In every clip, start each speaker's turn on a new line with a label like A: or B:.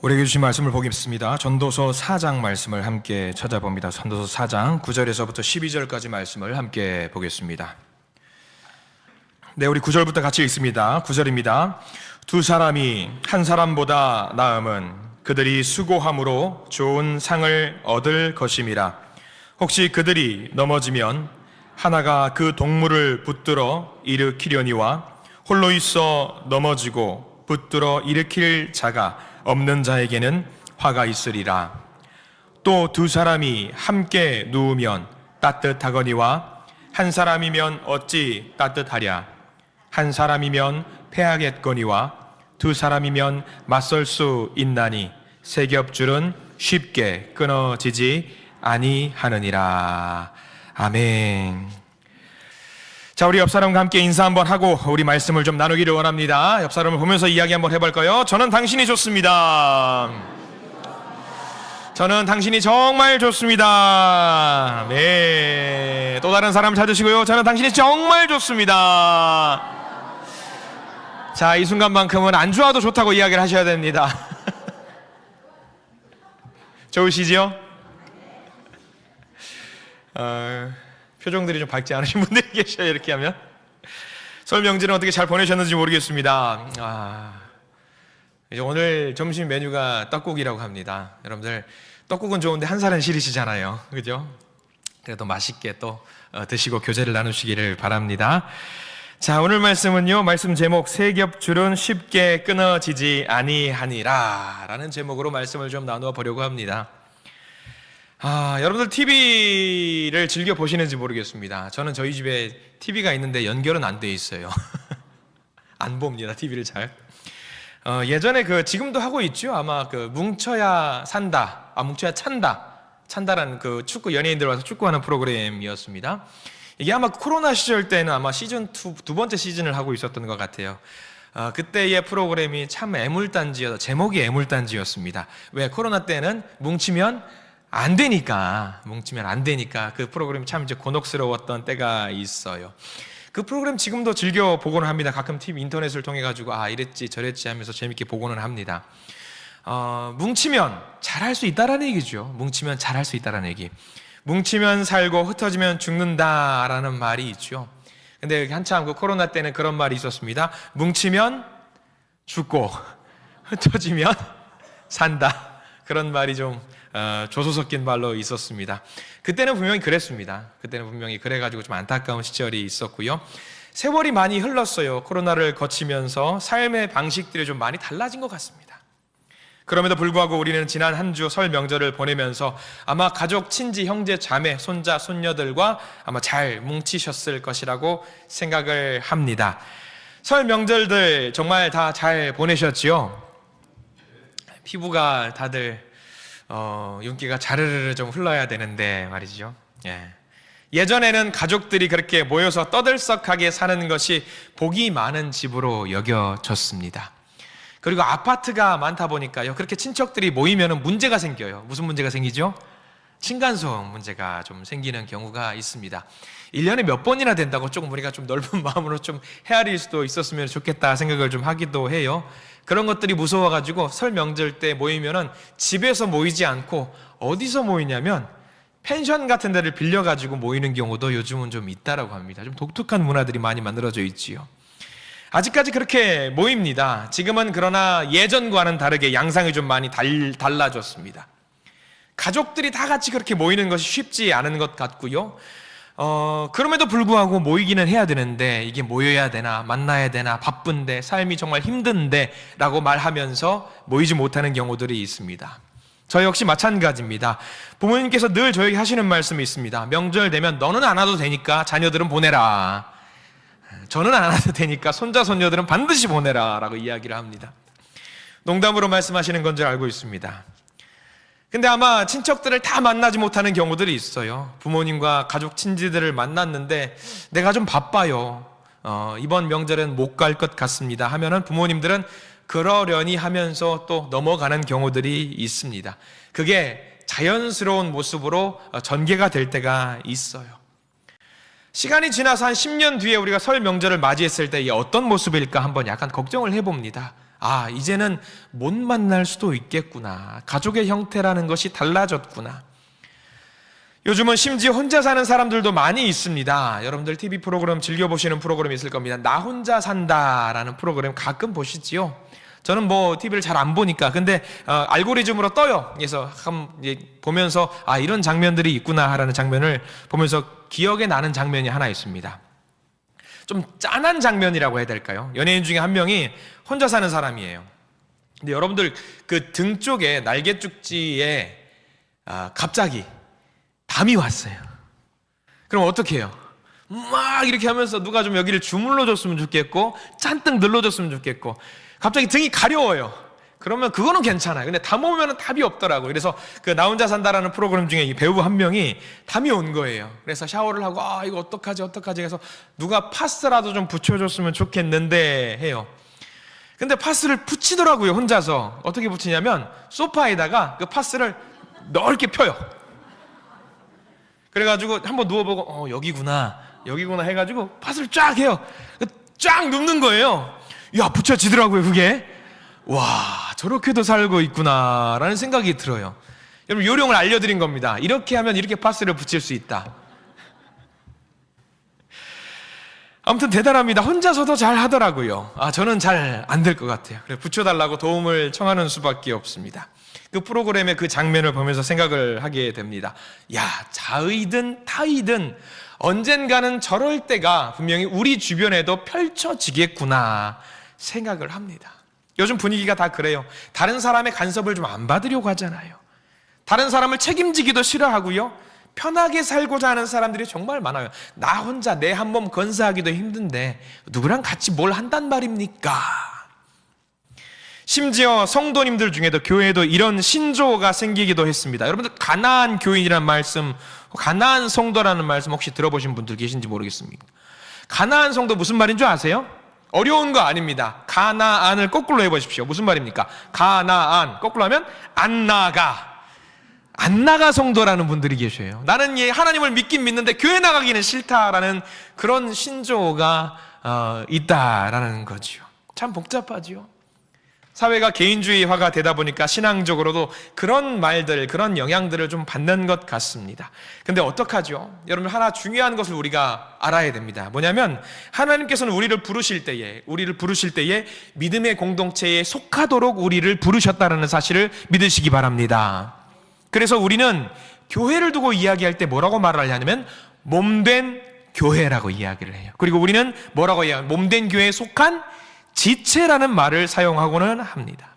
A: 우리에게 주신 말씀을 보겠습니다. 전도서 4장 말씀을 함께 찾아봅니다. 전도서 4장 9절에서부터 12절까지 말씀을 함께 보겠습니다. 네, 우리 9절부터 같이 읽습니다. 9절입니다. 두 사람이 한 사람보다 나음은 그들이 수고함으로 좋은 상을 얻을 것임이라. 혹시 그들이 넘어지면 하나가 그 동물을 붙들어 일으키려니와 홀로 있어 넘어지고 붙들어 일으킬 자가 없는 자에게는 화가 있으리라. 또 두 사람이 함께 누우면 따뜻하거니와 한 사람이면 어찌 따뜻하랴. 한 사람이면 패하겠거니와 두 사람이면 맞설 수 있나니 세 겹줄은 쉽게 끊어지지 아니하느니라. 아멘. 자, 우리 옆 사람과 함께 인사 한번 하고 우리 말씀을 좀 나누기를 원합니다. 옆 사람을 보면서 이야기 한번 해볼까요? 저는 당신이 좋습니다. 저는 당신이 정말 좋습니다. 네, 또 다른 사람 찾으시고요. 저는 당신이 정말 좋습니다. 자, 이 순간만큼은 안 좋아도 좋다고 이야기를 하셔야 됩니다. 좋으시죠? 표정들이 좀 밝지 않으신 분들이 계셔요. 이렇게 하면 설 명절은 어떻게 잘 보내셨는지 모르겠습니다. 이제 오늘 점심 메뉴가 떡국이라고 합니다. 여러분들 떡국은 좋은데 한 살은 싫으시잖아요, 그죠? 그래도 맛있게 또 드시고 교제를 나누시기를 바랍니다. 자, 오늘 말씀은요, 말씀 제목 세 겹줄은 쉽게 끊어지지 아니하니라 라는 제목으로 말씀을 좀 나누어 보려고 합니다. 여러분들 TV를 즐겨 보시는지 모르겠습니다. 저는 저희 집에 TV가 있는데 연결은 안 돼 있어요. 안 봅니다, TV를 잘. 예전에 지금도 하고 있죠. 아마 뭉쳐야 산다, 뭉쳐야 찬다라는 축구 연예인들 와서 축구하는 프로그램이었습니다. 이게 아마 코로나 시절 때는 아마 시즌 2 두 번째 시즌을 하고 있었던 것 같아요. 그때의 프로그램이 참 제목이 애물단지였습니다. 왜? 코로나 때는 뭉치면 안 되니까 그 프로그램이 참 이제 곤혹스러웠던 때가 있어요. 그 프로그램 지금도 즐겨 보고는 합니다. 가끔 TV 인터넷을 통해 가지고 이랬지 저랬지 하면서 재밌게 보고는 합니다. 뭉치면 잘할 수 있다라는 얘기죠. 뭉치면 잘할 수 있다라는 얘기. 뭉치면 살고 흩어지면 죽는다라는 말이 있죠. 근데 한참 코로나 때는 그런 말이 있었습니다. 뭉치면 죽고 흩어지면 산다. 그런 말이 좀 조소 섞인 말로 있었습니다. 그때는 분명히 그랬습니다. 그때는 분명히 그래가지고 좀 안타까운 시절이 있었고요. 세월이 많이 흘렀어요. 코로나를 거치면서 삶의 방식들이 좀 많이 달라진 것 같습니다. 그럼에도 불구하고 우리는 지난 한 주 설 명절을 보내면서 아마 가족, 친지, 형제, 자매, 손자, 손녀들과 아마 잘 뭉치셨을 것이라고 생각을 합니다. 설 명절들 정말 다 잘 보내셨지요? 피부가 다들 윤기가 자르르 좀 흘러야 되는데 말이죠. 예전에는 가족들이 그렇게 모여서 떠들썩하게 사는 것이 복이 많은 집으로 여겨졌습니다. 그리고 아파트가 많다 보니까요, 그렇게 친척들이 모이면 문제가 생겨요. 무슨 문제가 생기죠? 층간소음 문제가 좀 생기는 경우가 있습니다. 1년에 몇 번이나 된다고 조금 우리가 좀 넓은 마음으로 좀 헤아릴 수도 있었으면 좋겠다 생각을 좀 하기도 해요. 그런 것들이 무서워가지고 설 명절 때 모이면은 집에서 모이지 않고 어디서 모이냐면 펜션 같은 데를 빌려가지고 모이는 경우도 요즘은 좀 있다라고 합니다. 좀 독특한 문화들이 많이 만들어져 있지요. 아직까지 그렇게 모입니다. 지금은 그러나 예전과는 다르게 양상이 좀 많이 달라졌습니다. 가족들이 다 같이 그렇게 모이는 것이 쉽지 않은 것 같고요. 그럼에도 불구하고 모이기는 해야 되는데 이게 모여야 되나 만나야 되나 바쁜데 삶이 정말 힘든데 라고 말하면서 모이지 못하는 경우들이 있습니다. 저 역시 마찬가지입니다. 부모님께서 늘 저에게 하시는 말씀이 있습니다. 명절 되면 너는 안 와도 되니까 자녀들은 보내라. 저는 안 와도 되니까 손자 손녀들은 반드시 보내라 라고 이야기를 합니다. 농담으로 말씀하시는 건 줄 알고 있습니다. 근데 아마 친척들을 다 만나지 못하는 경우들이 있어요. 부모님과 가족 친지들을 만났는데 내가 좀 바빠요. 이번 명절엔 못 갈 것 같습니다 하면은 부모님들은 그러려니 하면서 또 넘어가는 경우들이 있습니다. 그게 자연스러운 모습으로 전개가 될 때가 있어요. 시간이 지나서 한 10년 뒤에 우리가 설 명절을 맞이했을 때 어떤 모습일까 한번 약간 걱정을 해봅니다. 아, 이제는 못 만날 수도 있겠구나. 가족의 형태라는 것이 달라졌구나. 요즘은 심지어 혼자 사는 사람들도 많이 있습니다. 여러분들 TV 프로그램 즐겨보시는 프로그램이 있을 겁니다. 나 혼자 산다라는 프로그램 가끔 보시지요? 저는 뭐 TV를 잘 안 보니까 근데 알고리즘으로 떠요. 그래서 보면서 아, 이런 장면들이 있구나 하는 장면을 보면서 기억에 나는 장면이 하나 있습니다. 좀 짠한 장면이라고 해야 될까요? 연예인 중에 한 명이 혼자 사는 사람이에요. 근데 여러분들 그 등 쪽에 날개 쭉지에 갑자기 담이 왔어요. 그럼 어떻게 해요? 막 이렇게 하면서 누가 좀 여기를 주물러 줬으면 좋겠고 잔뜩 늘러줬으면 좋겠고 갑자기 등이 가려워요. 그러면 그거는 괜찮아요. 근데 담 오면 답이 없더라고요. 그래서 그 나 혼자 산다라는 프로그램 중에 이 배우 한 명이 담이 온 거예요. 그래서 샤워를 하고 아, 이거 어떡하지 해서 누가 파스라도 좀 붙여줬으면 좋겠는데 해요. 근데 파스를 붙이더라고요. 혼자서. 어떻게 붙이냐면 소파에다가 그 파스를 넓게 펴요. 그래가지고 한번 누워보고 여기구나 해가지고 파스를 쫙 해요. 쫙 눕는 거예요. 야, 붙여지더라고요. 그게. 와, 저렇게도 살고 있구나라는 생각이 들어요. 여러분, 요령을 알려드린 겁니다. 이렇게 하면 이렇게 파스를 붙일 수 있다. 아무튼 대단합니다. 혼자서도 잘 하더라고요. 아, 저는 잘 안 될 것 같아요. 그래, 붙여달라고 도움을 청하는 수밖에 없습니다. 그 프로그램의 그 장면을 보면서 생각을 하게 됩니다. 야, 자의든 타의든 언젠가는 저럴 때가 분명히 우리 주변에도 펼쳐지겠구나 생각을 합니다. 요즘 분위기가 다 그래요. 다른 사람의 간섭을 좀 안 받으려고 하잖아요. 다른 사람을 책임지기도 싫어하고요. 편하게 살고자 하는 사람들이 정말 많아요. 나 혼자 내 한 몸 건사하기도 힘든데 누구랑 같이 뭘 한단 말입니까? 심지어 성도님들 중에도 교회에도 이런 신조어가 생기기도 했습니다. 여러분들 가나안 교인이라는 말씀, 가나안 성도라는 말씀 혹시 들어보신 분들 계신지 모르겠습니다. 가나안 성도 무슨 말인 줄 아세요? 어려운 거 아닙니다. 가나안을 거꾸로 해보십시오. 무슨 말입니까? 가나안 거꾸로 하면 안 나가 성도라는 분들이 계셔요. 나는 하나님을 믿긴 믿는데 교회 나가기는 싫다라는 그런 신조어가 있다라는 거죠. 참 복잡하죠. 사회가 개인주의화가 되다 보니까 신앙적으로도 그런 말들, 그런 영향들을 좀 받는 것 같습니다. 근데 어떡하죠? 여러분, 하나 중요한 것을 우리가 알아야 됩니다. 뭐냐면 하나님께서는 우리를 부르실 때에 믿음의 공동체에 속하도록 우리를 부르셨다는 사실을 믿으시기 바랍니다. 그래서 우리는 교회를 두고 이야기할 때 뭐라고 말을 하냐면 몸된 교회라고 이야기를 해요. 그리고 우리는 뭐라고 해요? 몸된 교회에 속한 지체라는 말을 사용하고는 합니다.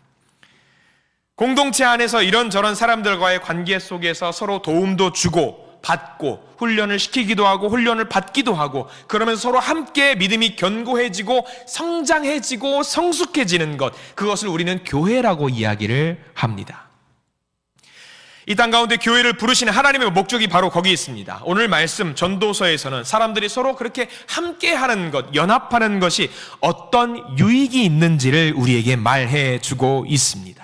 A: 공동체 안에서 이런저런 사람들과의 관계 속에서 서로 도움도 주고 받고 훈련을 시키기도 하고 훈련을 받기도 하고 그러면서 서로 함께 믿음이 견고해지고 성장해지고 성숙해지는 것, 그것을 우리는 교회라고 이야기를 합니다. 이 땅 가운데 교회를 부르시는 하나님의 목적이 바로 거기 있습니다. 오늘 말씀 전도서에서는 사람들이 서로 그렇게 함께하는 것, 연합하는 것이 어떤 유익이 있는지를 우리에게 말해 주고 있습니다.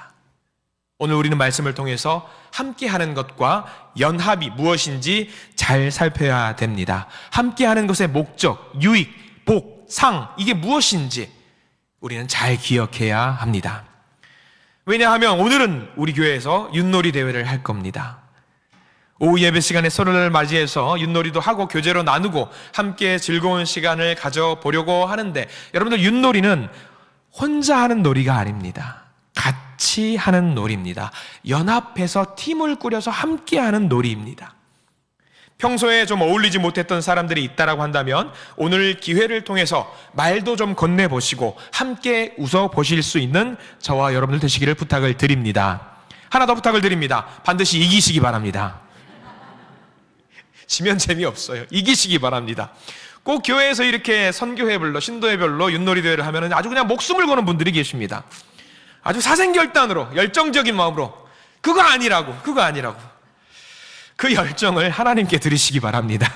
A: 오늘 우리는 말씀을 통해서 함께하는 것과 연합이 무엇인지 잘 살펴야 됩니다. 함께하는 것의 목적, 유익, 복, 상, 이게 무엇인지 우리는 잘 기억해야 합니다. 왜냐하면 오늘은 우리 교회에서 윷놀이 대회를 할 겁니다. 오후 예배 시간에 서로를 맞이해서 윷놀이도 하고 교제로 나누고 함께 즐거운 시간을 가져보려고 하는데, 여러분들 윷놀이는 혼자 하는 놀이가 아닙니다. 같이 하는 놀이입니다. 연합해서 팀을 꾸려서 함께 하는 놀이입니다. 평소에 좀 어울리지 못했던 사람들이 있다라고 한다면 오늘 기회를 통해서 말도 좀 건네보시고 함께 웃어보실 수 있는 저와 여러분들 되시기를 부탁을 드립니다. 하나 더 부탁을 드립니다. 반드시 이기시기 바랍니다. 지면 재미없어요. 이기시기 바랍니다. 꼭 교회에서 이렇게 선교회별로 신도회별로 윷놀이 대회를 하면 아주 그냥 목숨을 거는 분들이 계십니다. 아주 사생결단으로 열정적인 마음으로 그거 아니라고 그 열정을 하나님께 드리시기 바랍니다.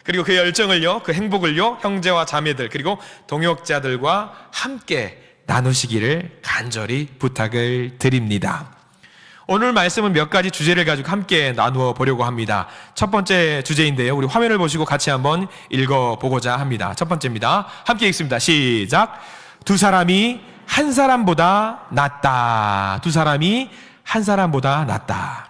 A: 그리고 그 열정을요, 그 행복을요, 형제와 자매들 그리고 동역자들과 함께 나누시기를 간절히 부탁을 드립니다. 오늘 말씀은 몇 가지 주제를 가지고 함께 나누어 보려고 합니다. 첫 번째 주제인데요, 우리 화면을 보시고 같이 한번 읽어보고자 합니다. 첫 번째입니다. 함께 읽습니다. 시작. 두 사람이 한 사람보다 낫다. 두 사람이 한 사람보다 낫다.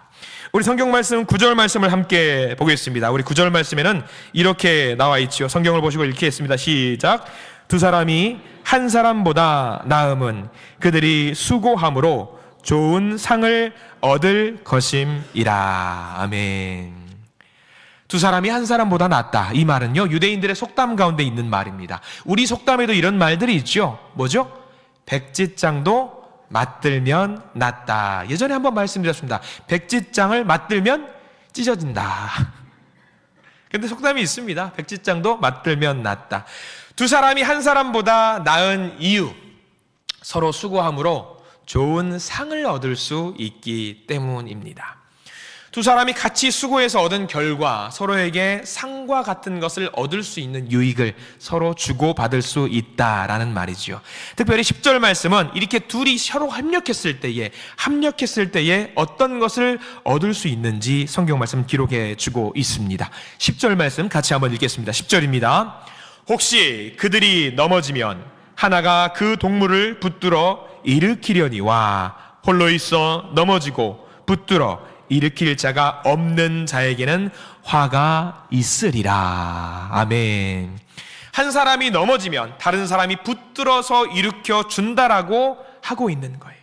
A: 우리 성경 말씀 9절 말씀을 함께 보겠습니다. 우리 9절 말씀에는 이렇게 나와 있죠. 성경을 보시고 읽겠습니다. 시작. 두 사람이 한 사람보다 나음은 그들이 수고함으로 좋은 상을 얻을 것임이라. 아멘. 두 사람이 한 사람보다 낫다. 이 말은요, 유대인들의 속담 가운데 있는 말입니다. 우리 속담에도 이런 말들이 있죠. 뭐죠? 백지장도 맞들면 낫다. 예전에 한번 말씀드렸습니다. 백지장을 맞들면 찢어진다. 근데 속담이 있습니다. 백지장도 맞들면 낫다. 두 사람이 한 사람보다 나은 이유, 서로 수고함으로 좋은 상을 얻을 수 있기 때문입니다. 두 사람이 같이 수고해서 얻은 결과 서로에게 상과 같은 것을 얻을 수 있는 유익을 서로 주고받을 수 있다라는 말이죠. 특별히 10절 말씀은 이렇게 둘이 서로 합력했을 때에 어떤 것을 얻을 수 있는지 성경 말씀 기록해 주고 있습니다. 10절 말씀 같이 한번 읽겠습니다. 10절입니다. 혹시 그들이 넘어지면 하나가 그 동물을 붙들어 일으키려니와 홀로 있어 넘어지고 붙들어 일으킬 자가 없는 자에게는 화가 있으리라. 아멘. 한 사람이 넘어지면 다른 사람이 붙들어서 일으켜 준다라고 하고 있는 거예요.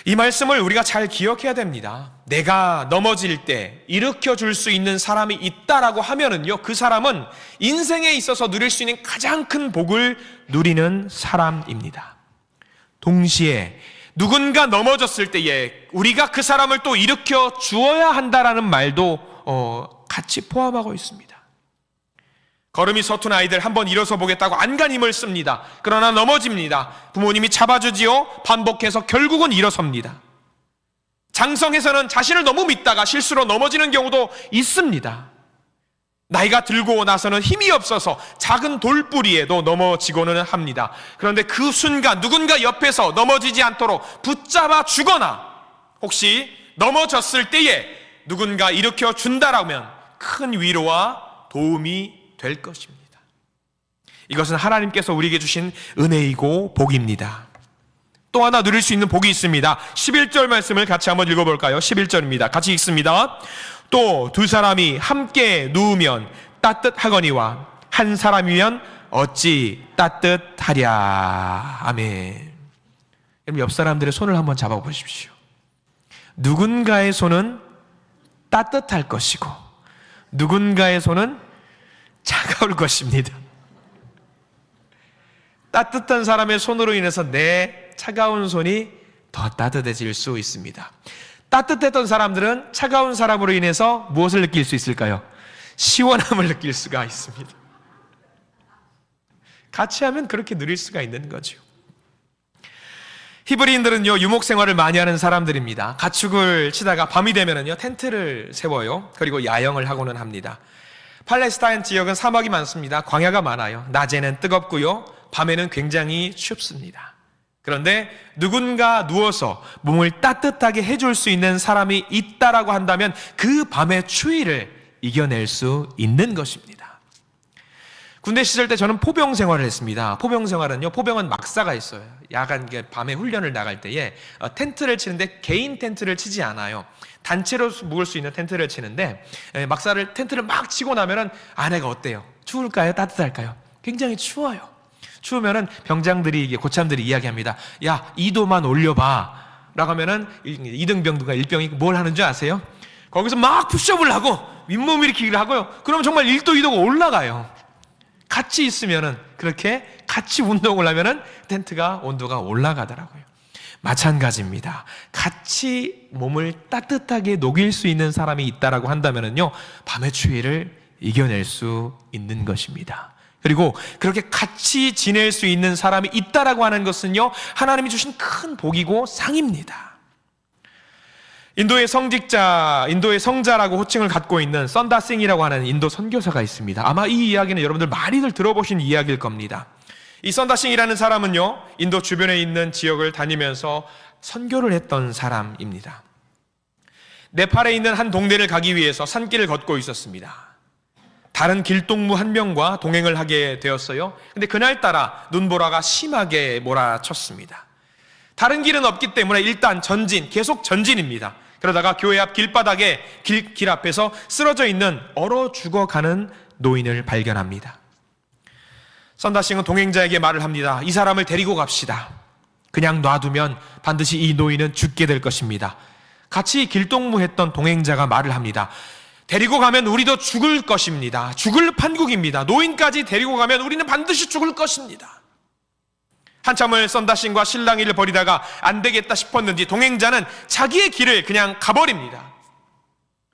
A: 이 말씀을 우리가 잘 기억해야 됩니다. 내가 넘어질 때 일으켜 줄 수 있는 사람이 있다라고 하면은요, 그 사람은 인생에 있어서 누릴 수 있는 가장 큰 복을 누리는 사람입니다. 동시에 누군가 넘어졌을 때에 우리가 그 사람을 또 일으켜 주어야 한다라는 말도 같이 포함하고 있습니다. 걸음이 서툰 아이들 한번 일어서 보겠다고 안간 힘을 씁니다. 그러나 넘어집니다. 부모님이 잡아주지요. 반복해서 결국은 일어섭니다. 장성에서는 자신을 너무 믿다가 실수로 넘어지는 경우도 있습니다. 나이가 들고 나서는 힘이 없어서 작은 돌뿌리에도 넘어지고는 합니다. 그런데 그 순간 누군가 옆에서 넘어지지 않도록 붙잡아 주거나 혹시 넘어졌을 때에 누군가 일으켜 준다라면 큰 위로와 도움이 될 것입니다. 이것은 하나님께서 우리에게 주신 은혜이고 복입니다. 또 하나 누릴 수 있는 복이 있습니다. 11절 말씀을 같이 한번 읽어볼까요? 11절입니다. 같이 읽습니다. 또 두 사람이 함께 누우면 따뜻하거니와 한 사람이면 어찌 따뜻하랴. 아멘. 여러분 옆 사람들의 손을 한번 잡아보십시오. 누군가의 손은 따뜻할 것이고 누군가의 손은 차가울 것입니다. 따뜻한 사람의 손으로 인해서 내 차가운 손이 더 따뜻해질 수 있습니다. 따뜻했던 사람들은 차가운 사람으로 인해서 무엇을 느낄 수 있을까요? 시원함을 느낄 수가 있습니다. 같이 하면 그렇게 누릴 수가 있는 거죠. 히브리인들은요, 유목 생활을 많이 하는 사람들입니다. 가축을 치다가 밤이 되면은요, 텐트를 세워요. 그리고 야영을 하고는 합니다. 팔레스타인 지역은 사막이 많습니다. 광야가 많아요. 낮에는 뜨겁고요, 밤에는 굉장히 춥습니다. 그런데 누군가 누워서 몸을 따뜻하게 해줄 수 있는 사람이 있다라고 한다면 그 밤의 추위를 이겨낼 수 있는 것입니다. 군대 시절 때 저는 포병 생활을 했습니다. 포병 생활은요, 포병은 막사가 있어요. 야간 밤에 훈련을 나갈 때에 텐트를 치는데 개인 텐트를 치지 않아요. 단체로 묵을 수 있는 텐트를 치는데 텐트를 막 치고 나면은 아내가 어때요? 추울까요? 따뜻할까요? 굉장히 추워요. 추우면은 병장들이, 고참들이 이야기합니다. 야, 2도만 올려봐. 라고 하면은 2등 병두가 1병이 뭘 하는 줄 아세요? 거기서 막 푸시업을 하고 윗몸 일으키기를 하고요. 그러면 정말 1도, 2도가 올라가요. 같이 있으면은, 그렇게 같이 운동을 하면은 텐트가 온도가 올라가더라고요. 마찬가지입니다. 같이 몸을 따뜻하게 녹일 수 있는 사람이 있다라고 한다면은요, 밤의 추위를 이겨낼 수 있는 것입니다. 그리고 그렇게 같이 지낼 수 있는 사람이 있다라고 하는 것은요, 하나님이 주신 큰 복이고 상입니다. 인도의 성자라고 호칭을 갖고 있는 썬다싱이라고 하는 인도 선교사가 있습니다. 아마 이 이야기는 여러분들 많이들 들어보신 이야기일 겁니다. 이 썬다싱이라는 사람은요, 인도 주변에 있는 지역을 다니면서 선교를 했던 사람입니다. 네팔에 있는 한 동네를 가기 위해서 산길을 걷고 있었습니다. 다른 길동무 한 명과 동행을 하게 되었어요. 근데 그날따라 눈보라가 심하게 몰아쳤습니다. 다른 길은 없기 때문에 일단 계속 전진입니다. 그러다가 교회 앞 길바닥에 길 앞에서 쓰러져 있는 얼어 죽어가는 노인을 발견합니다. 선다싱은 동행자에게 말을 합니다. 이 사람을 데리고 갑시다. 그냥 놔두면 반드시 이 노인은 죽게 될 것입니다. 같이 길동무했던 동행자가 말을 합니다. 데리고 가면 우리도 죽을 것입니다. 죽을 판국입니다. 노인까지 데리고 가면 우리는 반드시 죽을 것입니다. 한참을 선다싱과 실랑이를 벌이다가 안 되겠다 싶었는지 동행자는 자기의 길을 그냥 가버립니다.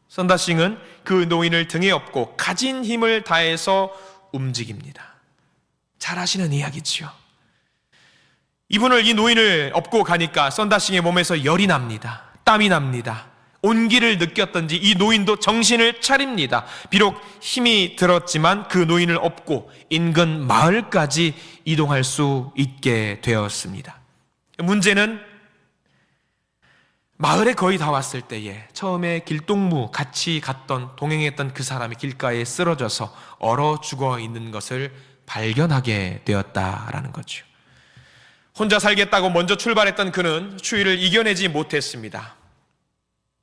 A: 선다싱은 그 노인을 등에 업고 가진 힘을 다해서 움직입니다. 잘 아시는 이야기지요. 이 노인을 업고 가니까 선다싱의 몸에서 열이 납니다. 땀이 납니다. 온기를 느꼈던지 이 노인도 정신을 차립니다. 비록 힘이 들었지만 그 노인을 업고 인근 마을까지 이동할 수 있게 되었습니다. 문제는 마을에 거의 다 왔을 때에 처음에 길동무 같이 갔던 동행했던 그 사람이 길가에 쓰러져서 얼어 죽어 있는 것을 발견하게 되었다라는 거죠. 혼자 살겠다고 먼저 출발했던 그는 추위를 이겨내지 못했습니다.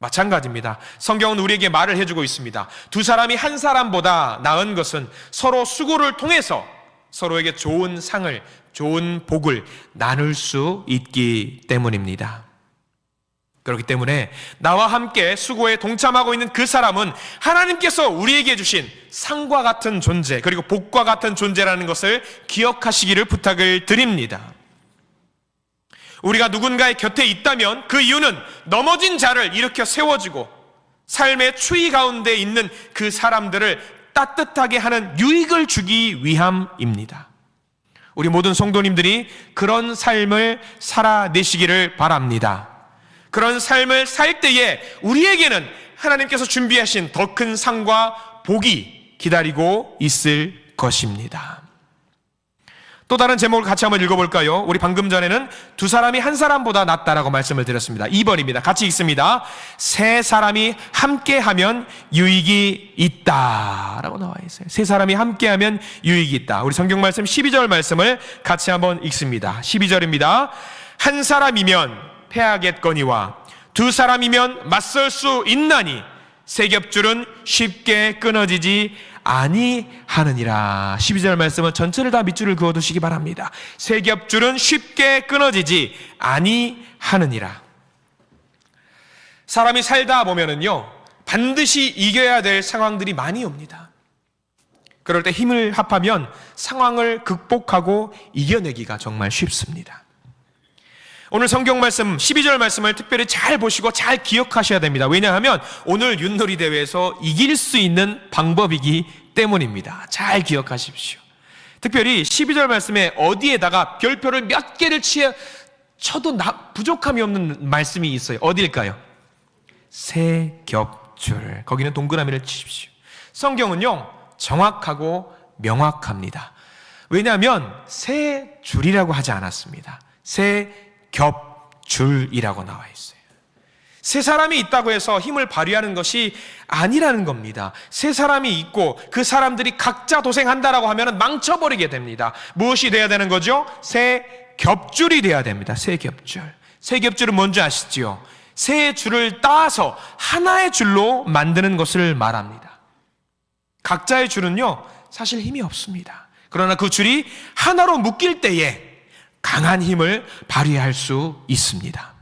A: 마찬가지입니다. 성경은 우리에게 말을 해주고 있습니다. 두 사람이 한 사람보다 나은 것은 서로 수고를 통해서 서로에게 좋은 상을, 좋은 복을 나눌 수 있기 때문입니다. 그렇기 때문에 나와 함께 수고에 동참하고 있는 그 사람은 하나님께서 우리에게 주신 상과 같은 존재, 그리고 복과 같은 존재라는 것을 기억하시기를 부탁을 드립니다. 우리가 누군가의 곁에 있다면 그 이유는 넘어진 자를 일으켜 세워주고 삶의 추위 가운데 있는 그 사람들을 따뜻하게 하는 유익을 주기 위함입니다. 우리 모든 성도님들이 그런 삶을 살아내시기를 바랍니다. 그런 삶을 살 때에 우리에게는 하나님께서 준비하신 더 큰 상과 복이 기다리고 있을 것입니다. 또 다른 제목을 같이 한번 읽어볼까요? 우리 방금 전에는 두 사람이 한 사람보다 낫다라고 말씀을 드렸습니다. 2번입니다. 같이 읽습니다. 세 사람이 함께하면 유익이 있다라고 나와 있어요. 세 사람이 함께하면 유익이 있다. 우리 성경 말씀 12절 말씀을 같이 한번 읽습니다. 12절입니다. 한 사람이면 패하겠거니와 두 사람이면 맞설 수 있나니 세 겹줄은 쉽게 끊어지지 아니하느니라. 12절 말씀은 전체를 다 밑줄을 그어두시기 바랍니다. 세 겹줄은 쉽게 끊어지지 아니하느니라. 사람이 살다 보면은요, 반드시 이겨야 될 상황들이 많이 옵니다. 그럴 때 힘을 합하면 상황을 극복하고 이겨내기가 정말 쉽습니다. 오늘 성경 말씀 12절 말씀을 특별히 잘 보시고 잘 기억하셔야 됩니다. 왜냐하면 오늘 윷놀이 대회에서 이길 수 있는 방법이기 때문입니다. 잘 기억하십시오. 특별히 12절 말씀에 어디에다가 별표를 몇 개를 쳐도 부족함이 없는 말씀이 있어요. 어디일까요? 세 겹줄. 거기는 동그라미를 치십시오. 성경은요, 정확하고 명확합니다. 왜냐하면 세 줄이라고 하지 않았습니다. 세 겹줄이라고 나와 있어요. 세 사람이 있다고 해서 힘을 발휘하는 것이 아니라는 겁니다. 세 사람이 있고 그 사람들이 각자 도생한다라고 하면 망쳐버리게 됩니다. 무엇이 돼야 되는 거죠? 세 겹줄이 돼야 됩니다. 세 겹줄. 세 겹줄은 뭔지 아시죠? 세 줄을 따서 하나의 줄로 만드는 것을 말합니다. 각자의 줄은요, 사실 힘이 없습니다. 그러나 그 줄이 하나로 묶일 때에 강한 힘을 발휘할 수 있습니다.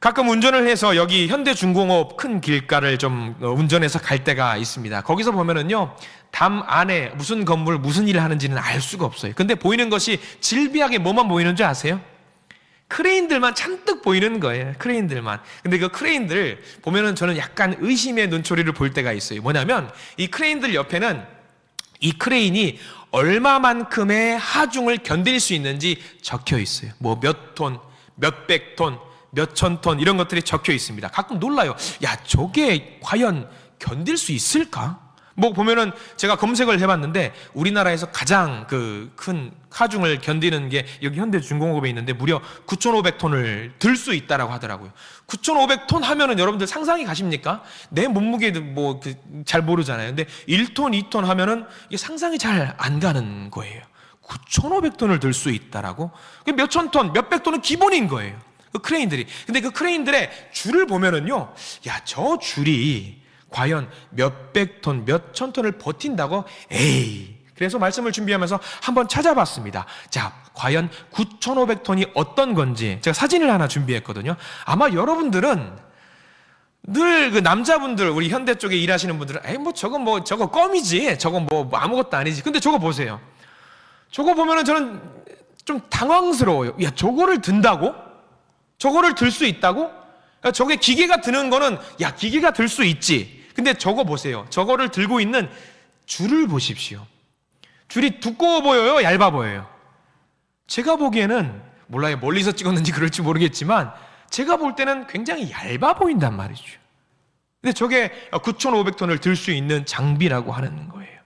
A: 가끔 운전을 해서 여기 현대중공업 큰 길가를 좀 운전해서 갈 때가 있습니다. 거기서 보면은요, 담 안에 무슨 건물 무슨 일을 하는지는 알 수가 없어요. 근데 보이는 것이 질비하게 뭐만 보이는 줄 아세요? 크레인들만 잔뜩 보이는 거예요. 크레인들만. 근데 그 크레인들 보면은 저는 약간 의심의 눈초리를 볼 때가 있어요. 뭐냐면 이 크레인들 옆에는 이 크레인이 얼마만큼의 하중을 견딜 수 있는지 적혀 있어요. 뭐 몇 톤, 몇백 톤, 몇천 톤 이런 것들이 적혀 있습니다. 가끔 놀라요. 야, 저게 과연 견딜 수 있을까? 뭐 보면은 제가 검색을 해봤는데 우리나라에서 가장 그 큰 하중을 견디는 게 여기 현대중공업에 있는데 무려 9,500톤을 들 수 있다라고 하더라고요. 9,500톤 하면은 여러분들 상상이 가십니까? 내 몸무게도 뭐 잘 모르잖아요. 근데 1톤, 2톤 하면은 이게 상상이 잘 안 가는 거예요. 9,500톤을 들 수 있다라고? 몇천 톤, 몇백 톤은 기본인 거예요. 그 크레인들이. 근데 그 크레인들의 줄을 보면은요, 야, 저 줄이 과연 몇백 톤, 몇천 톤을 버틴다고? 에이. 그래서 말씀을 준비하면서 한번 찾아봤습니다. 자, 과연 9,500톤이 어떤 건지 제가 사진을 하나 준비했거든요. 아마 여러분들은 늘 그 남자분들, 우리 현대 쪽에 일하시는 분들은 에이, 저거 껌이지. 저거 뭐 아무것도 아니지. 근데 저거 보세요. 저거 보면은 저는 좀 당황스러워요. 야, 저거를 든다고? 저거를 들 수 있다고? 야, 저게 기계가 드는 거는, 야, 기계가 들 수 있지. 근데 저거 보세요. 저거를 들고 있는 줄을 보십시오. 줄이 두꺼워 보여요? 얇아 보여요? 제가 보기에는, 몰라요. 멀리서 찍었는지 그럴지 모르겠지만, 제가 볼 때는 굉장히 얇아 보인단 말이죠. 근데 저게 9,500톤을 들 수 있는 장비라고 하는 거예요.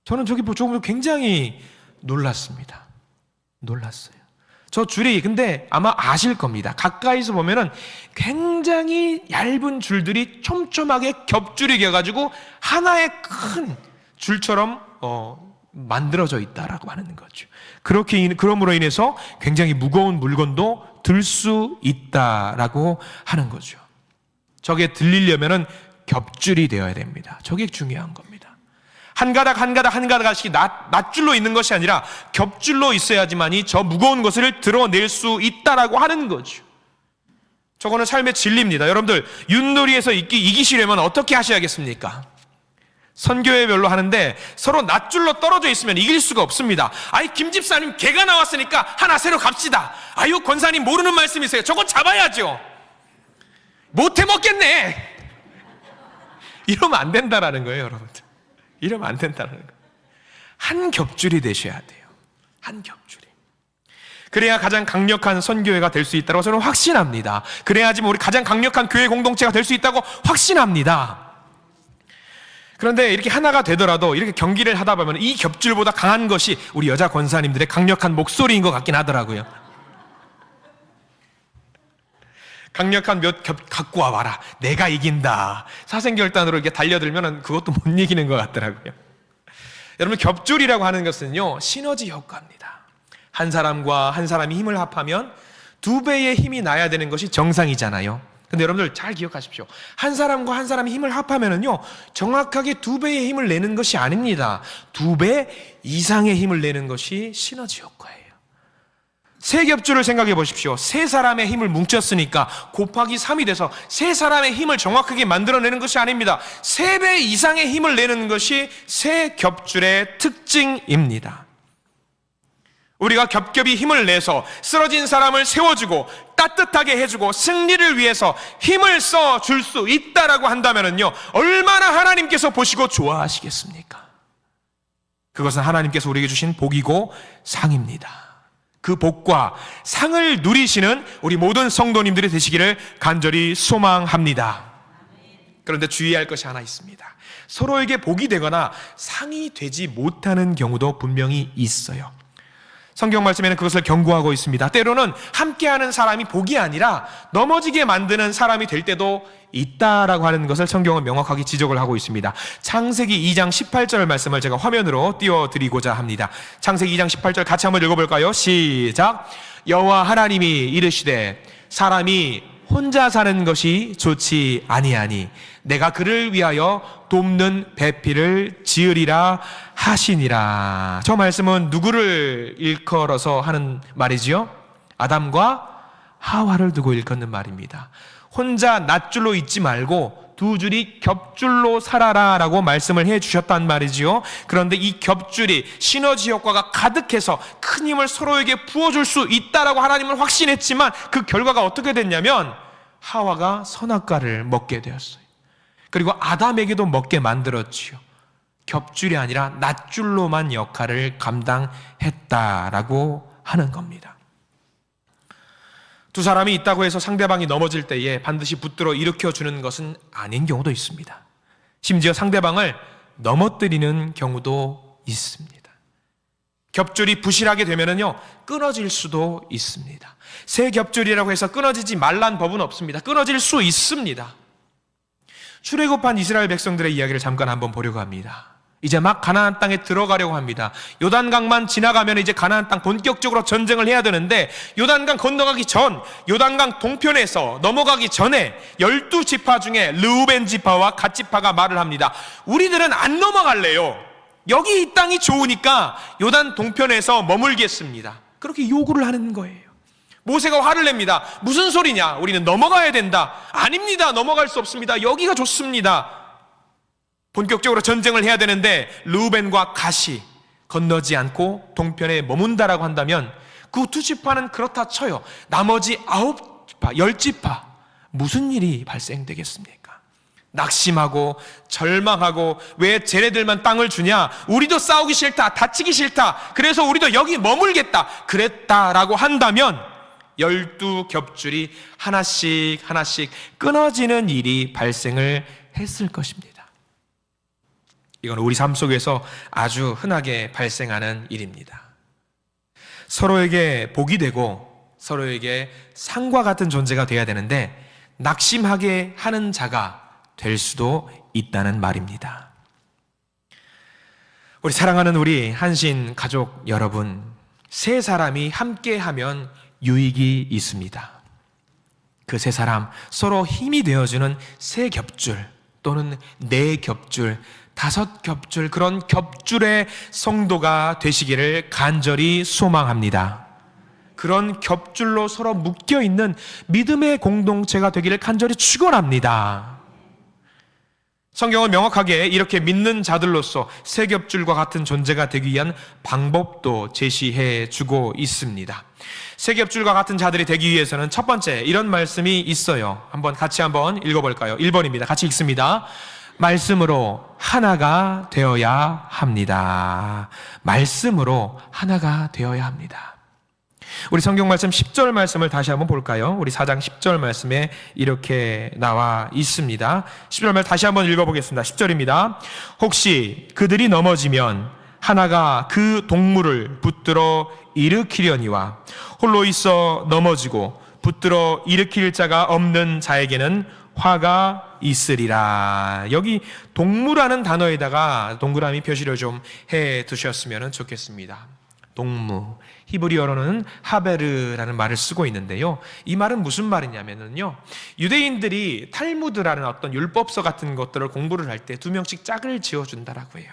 A: 저는 저거 굉장히 놀랐습니다. 놀랐어요. 저 줄이 근데 아마 아실 겁니다. 가까이서 보면은 굉장히 얇은 줄들이 촘촘하게 겹줄이 겨가지고 하나의 큰 줄처럼 만들어져 있다라고 하는 거죠. 그럼으로 인해서 굉장히 무거운 물건도 들 수 있다라고 하는 거죠. 저게 들리려면은 겹줄이 되어야 됩니다. 저게 중요한 겁니다. 한 가닥씩 낱줄로 있는 것이 아니라 겹줄로 있어야지만이 저 무거운 것을 드러낼 수 있다라고 하는 거죠. 저거는 삶의 진리입니다. 여러분들 윷놀이에서 이기시려면 어떻게 하셔야겠습니까? 선교회별로 하는데 서로 낱줄로 떨어져 있으면 이길 수가 없습니다. 아이, 김 집사님 개가 나왔으니까 하나 새로 갑시다. 아유, 권사님 모르는 말씀이세요. 저거 잡아야죠. 못해 먹겠네. 이러면 안 된다라는 거예요, 여러분들. 이러면 안 된다는 거예요. 한 겹줄이 되셔야 돼요. 한 겹줄이. 그래야 가장 강력한 선교회가 될 수 있다고 저는 확신합니다. 그래야지 우리 가장 강력한 교회 공동체가 될 수 있다고 확신합니다. 그런데 이렇게 하나가 되더라도 이렇게 경기를 하다 보면 이 겹줄보다 강한 것이 우리 여자 권사님들의 강력한 목소리인 것 같긴 하더라고요. 강력한 몇 겹 갖고 와봐라. 내가 이긴다. 사생결단으로 이렇게 달려들면 그것도 못 이기는 것 같더라고요. 여러분, 겹줄이라고 하는 것은요, 시너지 효과입니다. 한 사람과 한 사람이 힘을 합하면 두 배의 힘이 나야 되는 것이 정상이잖아요. 근데 여러분들 잘 기억하십시오. 한 사람과 한 사람이 힘을 합하면은요, 정확하게 두 배의 힘을 내는 것이 아닙니다. 두 배 이상의 힘을 내는 것이 시너지 효과예요. 세 겹줄을 생각해 보십시오. 세 사람의 힘을 뭉쳤으니까 곱하기 3이 돼서 세 사람의 힘을 정확하게 만들어내는 것이 아닙니다. 3배 이상의 힘을 내는 것이 세 겹줄의 특징입니다. 우리가 겹겹이 힘을 내서 쓰러진 사람을 세워주고 따뜻하게 해주고 승리를 위해서 힘을 써줄 수 있다라고 한다면요, 얼마나 하나님께서 보시고 좋아하시겠습니까? 그것은 하나님께서 우리에게 주신 복이고 상입니다. 그 복과 상을 누리시는 우리 모든 성도님들이 되시기를 간절히 소망합니다. 그런데 주의할 것이 하나 있습니다. 서로에게 복이 되거나 상이 되지 못하는 경우도 분명히 있어요. 성경 말씀에는 그것을 경고하고 있습니다. 때로는 함께하는 사람이 복이 아니라 넘어지게 만드는 사람이 될 때도 있다라고 하는 것을 성경은 명확하게 지적을 하고 있습니다. 창세기 2장 18절 말씀을 제가 화면으로 띄워드리고자 합니다. 창세기 2장 18절 같이 한번 읽어볼까요? 시작. 여호와 하나님이 이르시되 사람이 혼자 사는 것이 좋지 아니하니 내가 그를 위하여 돕는 배필을 지으리라 하시니라. 저 말씀은 누구를 일컬어서 하는 말이지요? 아담과 하와를 두고 일컫는 말입니다. 혼자 낱줄로 있지 말고 두 줄이 겹줄로 살아라 라고 말씀을 해 주셨단 말이지요. 그런데 이 겹줄이 시너지 효과가 가득해서 큰 힘을 서로에게 부어줄 수 있다라고 하나님은 확신했지만 그 결과가 어떻게 됐냐면 하와가 선악과를 먹게 되었어요. 그리고 아담에게도 먹게 만들었지요. 겹줄이 아니라 낱줄로만 역할을 감당했다라고 하는 겁니다. 두 사람이 있다고 해서 상대방이 넘어질 때에 반드시 붙들어 일으켜주는 것은 아닌 경우도 있습니다. 심지어 상대방을 넘어뜨리는 경우도 있습니다. 겹줄이 부실하게 되면은요, 끊어질 수도 있습니다. 새 겹줄이라고 해서 끊어지지 말란 법은 없습니다. 끊어질 수 있습니다. 출애굽한 이스라엘 백성들의 이야기를 잠깐 한번 보려고 합니다. 이제 막 가나안 땅에 들어가려고 합니다. 요단강만 지나가면 이제 가나안 땅 본격적으로 전쟁을 해야 되는데, 요단강 건너가기 전, 요단강 동편에서 넘어가기 전에 12지파 중에 르우벤 지파와 갓 지파가 말을 합니다. 우리들은 안 넘어갈래요. 여기 이 땅이 좋으니까 요단 동편에서 머물겠습니다. 그렇게 요구를 하는 거예요. 모세가 화를 냅니다. 무슨 소리냐? 우리는 넘어가야 된다. 아닙니다. 넘어갈 수 없습니다. 여기가 좋습니다. 본격적으로 전쟁을 해야 되는데 르우벤과 갓이 건너지 않고 동편에 머문다라고 한다면 그 두 지파는 그렇다 쳐요. 나머지 9지파, 10지파 무슨 일이 발생되겠습니까? 낙심하고 절망하고, 왜 쟤네들만 땅을 주냐? 우리도 싸우기 싫다, 다치기 싫다, 그래서 우리도 여기 머물겠다, 그랬다라고 한다면 12겹줄이 하나씩 끊어지는 일이 발생을 했을 것입니다. 이건 우리 삶 속에서 아주 흔하게 발생하는 일입니다. 서로에게 복이 되고 서로에게 상과 같은 존재가 되어야 되는데 낙심하게 하는 자가 될 수도 있다는 말입니다. 우리 사랑하는 우리 한신 가족 여러분, 세 사람이 함께하면 유익이 있습니다. 그 세 사람 서로 힘이 되어주는 세 겹줄 또는 네 겹줄, 5겹줄, 그런 겹줄의 성도가 되시기를 간절히 소망합니다. 그런 겹줄로 서로 묶여있는 믿음의 공동체가 되기를 간절히 축원합니다. 성경은 명확하게 이렇게 믿는 자들로서 세 겹줄과 같은 존재가 되기 위한 방법도 제시해 주고 있습니다. 세 겹줄과 같은 자들이 되기 위해서는 첫 번째 이런 말씀이 있어요. 같이 한번 읽어볼까요? 1번입니다. 같이 읽습니다. 말씀으로 하나가 되어야 합니다. 말씀으로 하나가 되어야 합니다. 우리 성경 말씀 10절 말씀을 다시 한번 볼까요? 우리 4장 10절 말씀에 이렇게 나와 있습니다. 10절 말 다시 한번 읽어보겠습니다. 10절입니다. 혹시 그들이 넘어지면 하나가 그 동물을 붙들어 일으키려니와 홀로 있어 넘어지고 붙들어 일으킬 자가 없는 자에게는 화가 있으리라. 여기 동무라는 단어에다가 동그라미 표시를 좀 해 두셨으면 좋겠습니다. 동무, 히브리어로는 하베르라는 말을 쓰고 있는데요, 이 말은 무슨 말이냐면요, 유대인들이 탈무드라는 어떤 율법서 같은 것들을 공부를 할 때 2명씩 짝을 지어준다라고 해요.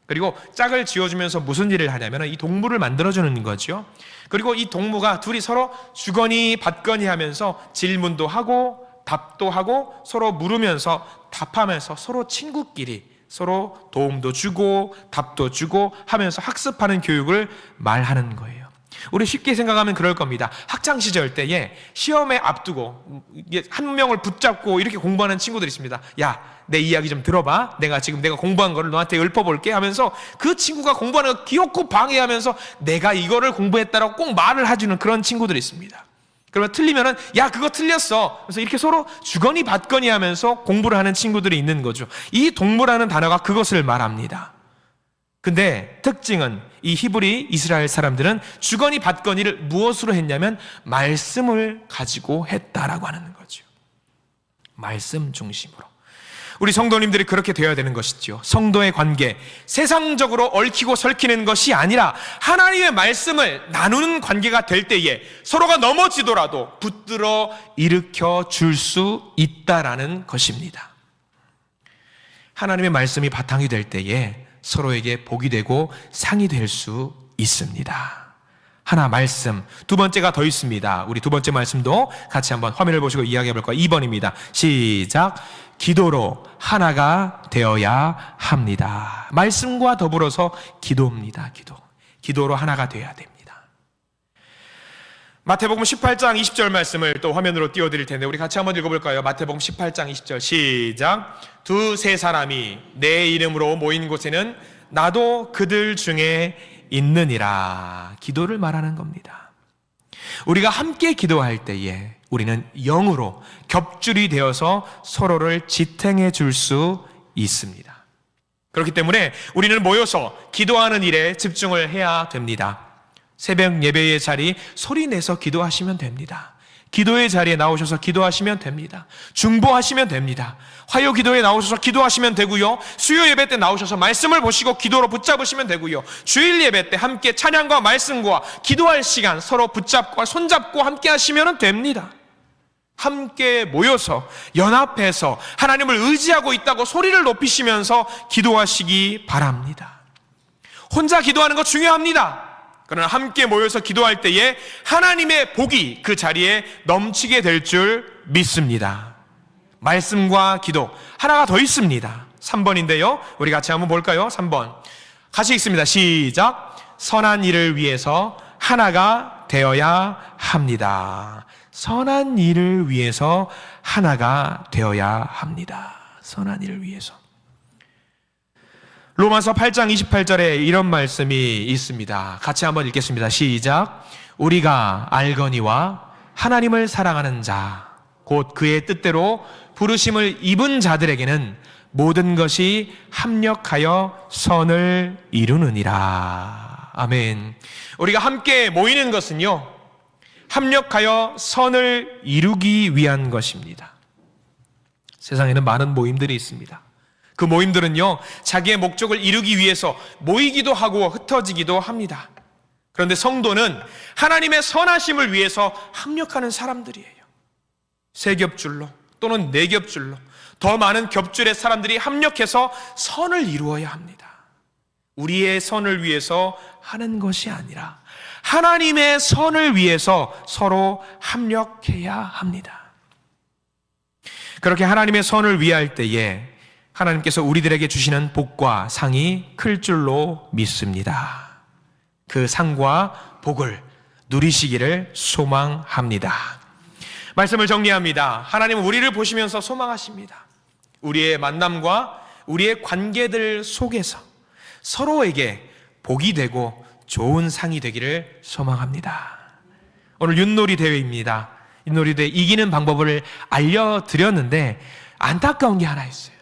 A: 그리고 짝을 지어주면서 무슨 일을 하냐면 이 동무를 만들어주는 거죠. 그리고 이 동무가 둘이 서로 주거니 받거니 하면서 질문도 하고 답도 하고 서로 물으면서 답하면서 서로 친구끼리 서로 도움도 주고 답도 주고 하면서 학습하는 교육을 말하는 거예요. 우리 쉽게 생각하면 그럴 겁니다. 학창시절 때에 시험에 앞두고 한 명을 붙잡고 이렇게 공부하는 친구들이 있습니다. 야, 내 이야기 좀 들어봐. 내가 공부한 거를 너한테 읊어볼게 하면서 그 친구가 공부하는 거 기어코 방해하면서 내가 이거를 공부했다라고 꼭 말을 해주는 그런 친구들이 있습니다. 그러면 틀리면은 야, 그거 틀렸어. 그래서 이렇게 서로 주거니 받거니 하면서 공부를 하는 친구들이 있는 거죠. 이 동무라는 단어가 그것을 말합니다. 근데 특징은 이 히브리 이스라엘 사람들은 주거니 받거니를 무엇으로 했냐면 말씀을 가지고 했다라고 하는 거죠. 말씀 중심으로. 우리 성도님들이 그렇게 되어야 되는 것이죠. 성도의 관계, 세상적으로 얽히고 설키는 것이 아니라 하나님의 말씀을 나누는 관계가 될 때에 서로가 넘어지더라도 붙들어 일으켜 줄 수 있다라는 것입니다. 하나님의 말씀이 바탕이 될 때에 서로에게 복이 되고 상이 될 수 있습니다. 하나 말씀, 두 번째가 더 있습니다. 우리 두 번째 말씀도 같이 한번 화면을 보시고 이야기해 볼 거예요. 2번입니다. 시작. 기도로 하나가 되어야 합니다. 말씀과 더불어서 기도입니다. 기도로 하나가 되어야 됩니다. 마태복음 18장 20절 말씀을 또 화면으로 띄워드릴 텐데 우리 같이 한번 읽어볼까요? 마태복음 18장 20절 시작. 2-3 사람이 내 이름으로 모인 곳에는 나도 그들 중에 있느니라. 기도를 말하는 겁니다. 우리가 함께 기도할 때에 우리는 영으로 겹줄이 되어서 서로를 지탱해 줄 수 있습니다. 그렇기 때문에 우리는 모여서 기도하는 일에 집중을 해야 됩니다. 새벽 예배의 자리 소리 내서 기도하시면 됩니다. 기도의 자리에 나오셔서 기도하시면 됩니다. 중보하시면 됩니다. 화요 기도에 나오셔서 기도하시면 되고요. 수요 예배 때 나오셔서 말씀을 보시고 기도로 붙잡으시면 되고요. 주일 예배 때 함께 찬양과 말씀과 기도할 시간 서로 붙잡고 손잡고 함께 하시면 됩니다. 함께 모여서 연합해서 하나님을 의지하고 있다고 소리를 높이시면서 기도하시기 바랍니다. 혼자 기도하는 거 중요합니다. 그러나 함께 모여서 기도할 때에 하나님의 복이 그 자리에 넘치게 될 줄 믿습니다. 말씀과 기도 하나가 더 있습니다. 3번인데요. 우리 같이 한번 볼까요? 3번 같이 읽습니다. 시작. 선한 일을 위해서 하나가 되어야 합니다. 선한 일을 위해서 하나가 되어야 합니다. 선한 일을 위해서. 로마서 8장 28절에 이런 말씀이 있습니다. 같이 한번 읽겠습니다. 시작. 우리가 알거니와 하나님을 사랑하는 자, 곧 그의 뜻대로 부르심을 입은 자들에게는 모든 것이 합력하여 선을 이루느니라. 아멘. 우리가 함께 모이는 것은요, 합력하여 선을 이루기 위한 것입니다. 세상에는 많은 모임들이 있습니다. 그 모임들은요, 자기의 목적을 이루기 위해서 모이기도 하고 흩어지기도 합니다. 그런데 성도는 하나님의 선하심을 위해서 합력하는 사람들이에요. 세 겹줄로 또는 네 겹줄로 더 많은 겹줄의 사람들이 합력해서 선을 이루어야 합니다. 우리의 선을 위해서 하는 것이 아니라 하나님의 선을 위해서 서로 합력해야 합니다. 그렇게 하나님의 선을 위할 때에 하나님께서 우리들에게 주시는 복과 상이 클 줄로 믿습니다. 그 상과 복을 누리시기를 소망합니다. 말씀을 정리합니다. 하나님은 우리를 보시면서 소망하십니다. 우리의 만남과 우리의 관계들 속에서 서로에게 복이 되고 좋은 상이 되기를 소망합니다. 오늘 윷놀이 대회입니다. 윷놀이 대회 이기는 방법을 알려드렸는데 안타까운 게 하나 있어요.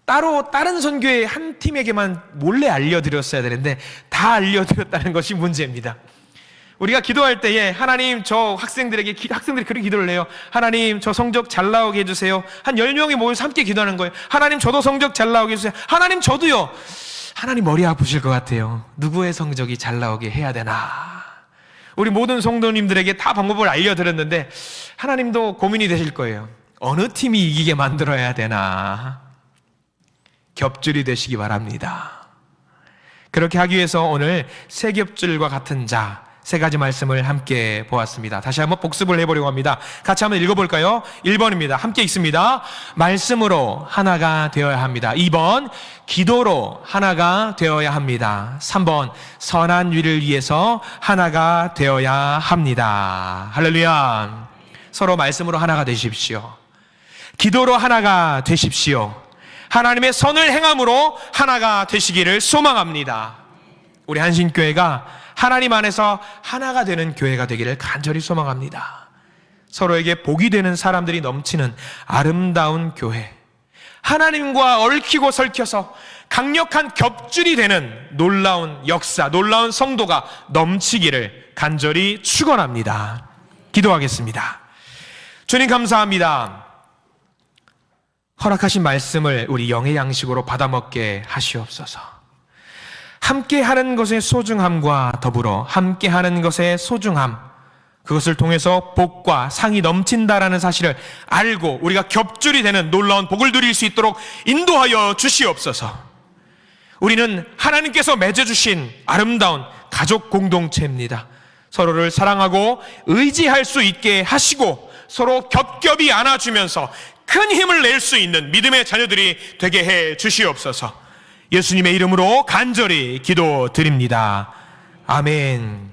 A: 따로 다른 선교회 한 팀에게만 몰래 알려드렸어야 되는데 다 알려드렸다는 것이 문제입니다. 우리가 기도할 때에 하나님 저 학생들이 그렇게 기도를 해요. 하나님 저 성적 잘 나오게 해주세요. 한 10명이 모여서 함께 기도하는 거예요. 하나님 저도 성적 잘 나오게 해주세요. 하나님 저도요. 하나님 머리 아프실 것 같아요. 누구의 성적이 잘 나오게 해야 되나. 우리 모든 성도님들에게 다 방법을 알려드렸는데 하나님도 고민이 되실 거예요. 어느 팀이 이기게 만들어야 되나. 겹줄이 되시기 바랍니다. 그렇게 하기 위해서 오늘 세 겹줄과 같은 자, 세 가지 말씀을 함께 보았습니다. 다시 한번 복습을 해보려고 합니다. 같이 한번 읽어볼까요? 1번입니다. 함께 읽습니다. 말씀으로 하나가 되어야 합니다. 2번, 기도로 하나가 되어야 합니다. 3번, 선한 일을 위해서 하나가 되어야 합니다. 할렐루야. 서로 말씀으로 하나가 되십시오. 기도로 하나가 되십시오. 하나님의 선을 행함으로 하나가 되시기를 소망합니다. 우리 한신교회가 하나님 안에서 하나가 되는 교회가 되기를 간절히 소망합니다. 서로에게 복이 되는 사람들이 넘치는 아름다운 교회, 하나님과 얽히고 설켜서 강력한 겹줄이 되는 놀라운 역사, 놀라운 성도가 넘치기를 간절히 축원합니다. 기도하겠습니다. 주님 감사합니다. 허락하신 말씀을 우리 영의 양식으로 받아먹게 하시옵소서. 함께하는 것의 소중함과 더불어 함께하는 것의 소중함, 그것을 통해서 복과 상이 넘친다라는 사실을 알고 우리가 겹줄이 되는 놀라운 복을 누릴 수 있도록 인도하여 주시옵소서. 우리는 하나님께서 맺어주신 아름다운 가족 공동체입니다. 서로를 사랑하고 의지할 수 있게 하시고 서로 겹겹이 안아주면서 큰 힘을 낼 수 있는 믿음의 자녀들이 되게 해 주시옵소서. 예수님의 이름으로 간절히 기도드립니다. 아멘.